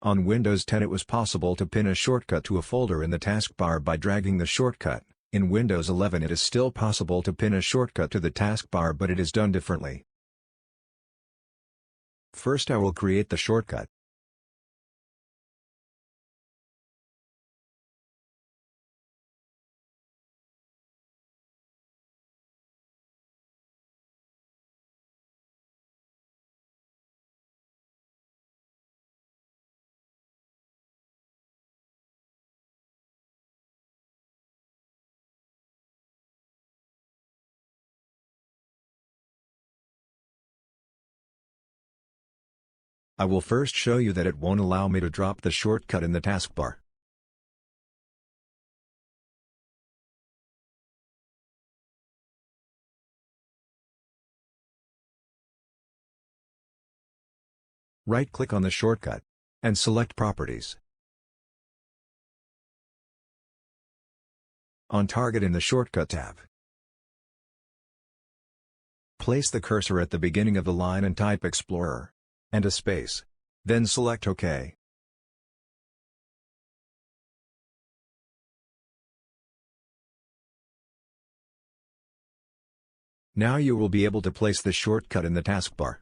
On Windows 10 it was possible to pin a shortcut to a folder in the taskbar by dragging the shortcut. In Windows 11 it is still possible to pin a shortcut to the taskbar, but it is done differently. First I will create the shortcut. I will first show you that it won't allow me to drop the shortcut in the taskbar. Right-click on the shortcut, and select Properties. On Target in the Shortcut tab, place the cursor at the beginning of the line and type Explorer, and a space. Then select OK. Now you will be able to place the shortcut in the taskbar.